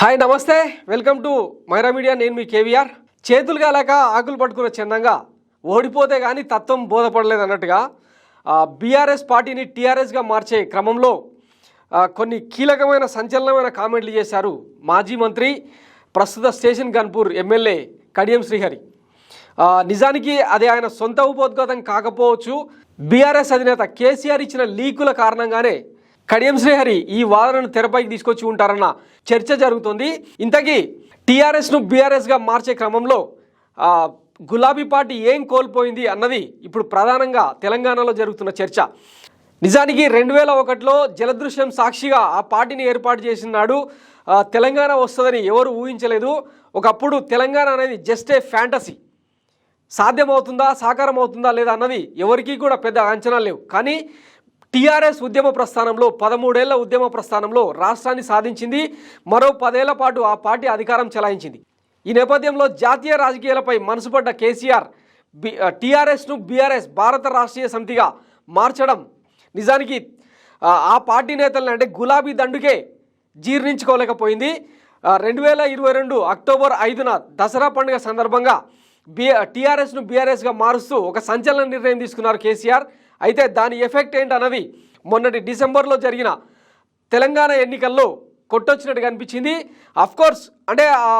Hi నమస్తే, welcome to Myra media. నేను మీ కేవీఆర్. చేతులు కాలేక ఆకులు పట్టుకున్న చందంగా ఓడిపోతే కానీ తత్వం బోధపడలేదు అన్నట్టుగా బీఆర్ఎస్ పార్టీని టీఆర్ఎస్గా మార్చే క్రమంలో కొన్ని కీలకమైన సంచలనమైన కామెంట్లు చేశారు మాజీ మంత్రి, ప్రస్తుత స్టేషన్ గన్పూర్ ఎమ్మెల్యే కడియం శ్రీహరి. నిజానికి అది ఆయన సొంత ఉపోద్ఘాతం కాకపోవచ్చు. బీఆర్ఎస్ అధినేత కేసీఆర్ ఇచ్చిన లీకుల కారణంగానే కడియం శ్రీహరి ఈ వాదనను తెరపైకి తీసుకొచ్చి ఉంటారన్న చర్చ జరుగుతుంది. ఇంతకీ టీఆర్ఎస్ను బీఆర్ఎస్గా మార్చే క్రమంలో గులాబీ పార్టీ ఏం కోల్పోయింది అన్నది ఇప్పుడు ప్రధానంగా తెలంగాణలో జరుగుతున్న చర్చ. నిజానికి 2001లో జలదృశ్యం సాక్షిగా ఆ పార్టీని ఏర్పాటు చేసినాడు. తెలంగాణ వస్తుందని ఎవరు ఊహించలేదు. ఒకప్పుడు తెలంగాణ అనేది జస్ట్ ఏ ఫ్యాంటసీ. సాధ్యమవుతుందా, సాకారం అవుతుందా లేదా అన్నది ఎవరికీ కూడా పెద్ద అంచనాలు లేవు. కానీ టీఆర్ఎస్ ఉద్యమ ప్రస్థానంలో 13 ఏళ్ల ఉద్యమ ప్రస్థానంలో రాష్ట్రాన్ని సాధించింది. మరో 10 ఏళ్ల పాటు ఆ పార్టీ అధికారం చెలాయించింది. ఈ నేపథ్యంలో జాతీయ రాజకీయాలపై మనసుపడ్డ కేసీఆర్ టీఆర్ఎస్ను బీఆర్ఎస్ భారత రాష్ట్రీయ సమితిగా మార్చడం నిజానికి ఆ పార్టీ నేతలను అంటే గులాబీ దండుకే జీర్ణించుకోలేకపోయింది. 2022 అక్టోబర్ 5న దసరా పండుగ సందర్భంగా టీఆర్ఎస్ను బీఆర్ఎస్గా మారుస్తూ ఒక సంచలన నిర్ణయం తీసుకున్నారు కేసీఆర్. అయితే దాని ఎఫెక్ట్ ఏంటన్నది మొన్నటి డిసెంబర్లో జరిగిన తెలంగాణ ఎన్నికల్లో కొట్టొచ్చినట్టుగా అనిపించింది. అఫ్కోర్స్ అంటే ఆ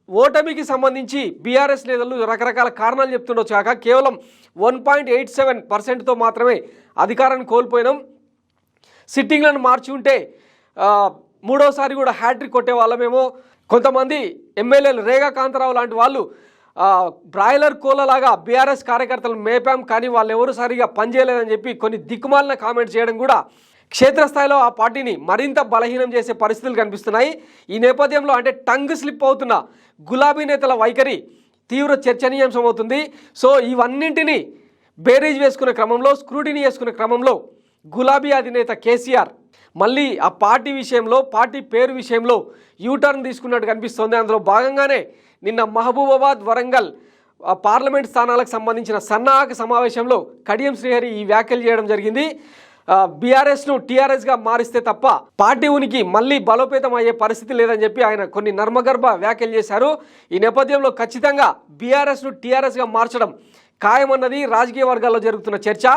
ఓటమికి సంబంధించి బీఆర్ఎస్ నేతలు రకరకాల కారణాలు చెప్తుండొచ్చు కాక కేవలం 1.87%తో మాత్రమే అధికారాన్ని కోల్పోయినాం. సిట్టింగ్లను మార్చి ఉంటే మూడోసారి కూడా హ్యాట్రిక్ కొట్టే వాళ్ళమేమో. కొంతమంది ఎమ్మెల్యేలు రేగా కాంతారావు లాంటి వాళ్ళు బ్రాయిలర్ కోళ్ళలాగా బీఆర్ఎస్ కార్యకర్తలు మేపాం, కానీ వాళ్ళు ఎవరు సరిగా పనిచేయలేదని చెప్పి కొన్ని దిక్కుమాలిన కామెంట్ చేయడం కూడా క్షేత్రస్థాయిలో ఆ పార్టీని మరింత బలహీనం చేసే పరిస్థితులు కనిపిస్తున్నాయి. ఈ నేపథ్యంలో అంటే టంగ్ స్లిప్ అవుతున్న గులాబీ నేతల వైఖరి తీవ్ర చర్చనీయాంశం అవుతుంది. సో ఇవన్నింటినీ బేరీజ్ వేసుకునే క్రమంలో, స్క్రూటినీ చేసుకునే క్రమంలో గులాబీ అధినేత కేసీఆర్ మళ్ళీ ఆ పార్టీ విషయంలో, పార్టీ పేరు విషయంలో యూటర్న్ తీసుకున్నట్టు కనిపిస్తోంది. అందులో భాగంగానే నిన్న మహబూబాబాద్, వరంగల్ పార్లమెంట్ స్థానాలకు సంబంధించిన సన్నాహక సమావేశంలో కడియం శ్రీహరి ఈ వ్యాఖ్యలు చేయడం జరిగింది. బీఆర్ఎస్ను టీఆర్ఎస్గా మారిస్తే తప్ప పార్టీ ఉనికి మళ్ళీ బలోపేతం అయ్యే పరిస్థితి లేదని చెప్పి ఆయన కొన్ని నర్మగర్భ వ్యాఖ్యలు చేశారు. ఈ నేపథ్యంలో ఖచ్చితంగా బీఆర్ఎస్ను టీఆర్ఎస్గా మార్చడం ఖాయమన్నది రాజకీయ వర్గాల్లో జరుగుతున్న చర్చ.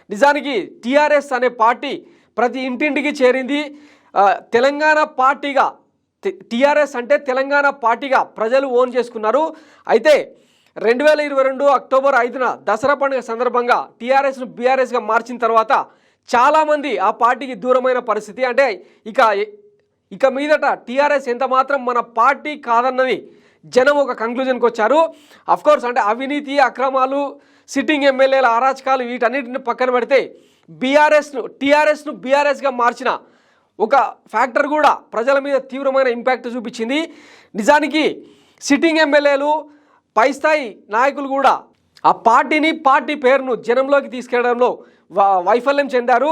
నిజానికి టీఆర్ఎస్ అనే పార్టీ ప్రతి ఇంటింటికి చేరింది. తెలంగాణ పార్టీగా టీఆర్ఎస్ అంటే తెలంగాణ పార్టీగా ప్రజలు ఓన్ చేసుకున్నారు. అయితే 2022 అక్టోబర్ 5న దసరా పండుగ సందర్భంగా టీఆర్ఎస్ను బీఆర్ఎస్గా మార్చిన తర్వాత చాలామంది ఆ పార్టీకి దూరమైన పరిస్థితి. అంటే ఇక మీదట టీఆర్ఎస్ ఎంత మాత్రం మన పార్టీ కాదన్నది జనం ఒక కంక్లూజన్కి వచ్చారు. అఫ్కోర్స్ అంటే అవినీతి, అక్రమాలు, సిట్టింగ్ ఎమ్మెల్యేల అరాచకాలు వీటన్నిటిని పక్కన పెడితే టీఆర్ఎస్ను బీఆర్ఎస్గా మార్చిన ఒక ఫ్యాక్టర్ కూడా ప్రజల మీద తీవ్రమైన ఇంపాక్ట్ చూపించింది. నిజానికి సిట్టింగ్ ఎమ్మెల్యేలు, పై స్థాయి నాయకులు కూడా ఆ పార్టీ పేరును జనంలోకి తీసుకెళ్లడంలో వైఫల్యం చెందారు.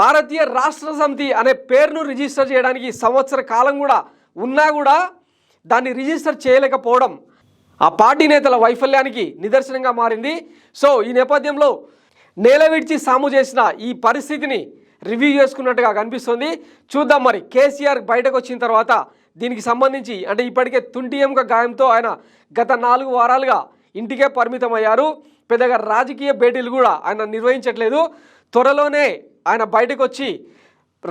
భారతీయ రాష్ట్ర సమితి అనే పేరును రిజిస్టర్ చేయడానికి సంవత్సర కాలం కూడా ఉన్నా కూడా దాన్ని రిజిస్టర్ చేయలేకపోవడం ఆ పార్టీ నేతల వైఫల్యానికి నిదర్శనంగా మారింది. సో ఈ నేపథ్యంలో నేల విడిచి సాము చేసిన ఈ పరిస్థితిని రివ్యూ చేసుకున్నట్టుగా కనిపిస్తుంది. చూద్దాం మరి కేసీఆర్ బయటకు వచ్చిన తర్వాత దీనికి సంబంధించి. అంటే ఇప్పటికే తుంటి ఎముక గాయంతో ఆయన గత 4 వారాలుగా ఇంటికే పరిమితం అయ్యారు. పెద్దగా రాజకీయ భేటీలు కూడా ఆయన నిర్వహించట్లేదు. త్వరలోనే ఆయన బయటకు వచ్చి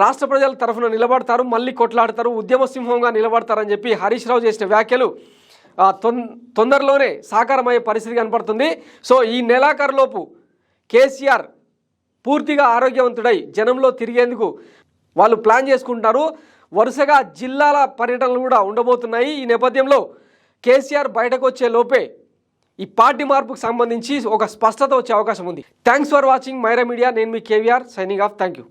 రాష్ట్ర ప్రజల తరఫున నిలబడతారు, మళ్ళీ కొట్లాడతారు, ఉద్యమ సింహంగా నిలబడతారని చెప్పి హరీష్ రావు చేసిన వ్యాఖ్యలు తొందరలోనే సాకారమయ్యే పరిస్థితి కనపడుతుంది. సో ఈ నెలాఖరులోపు కేసీఆర్ పూర్తిగా ఆరోగ్యవంతుడై జనంలో తిరిగేందుకు వాళ్ళు ప్లాన్ చేసుకుంటున్నారు. వరుసగా జిల్లాల పర్యటనలు కూడా ఉండబోతున్నాయి. ఈ నేపథ్యంలో కేసీఆర్ బయటకు వచ్చే లోపే ఈ పార్టీ మార్పుకు సంబంధించి ఒక స్పష్టత వచ్చే అవకాశం ఉంది. Thanks for watching Myra media. నేను మీ KVR, signing off. Thank you.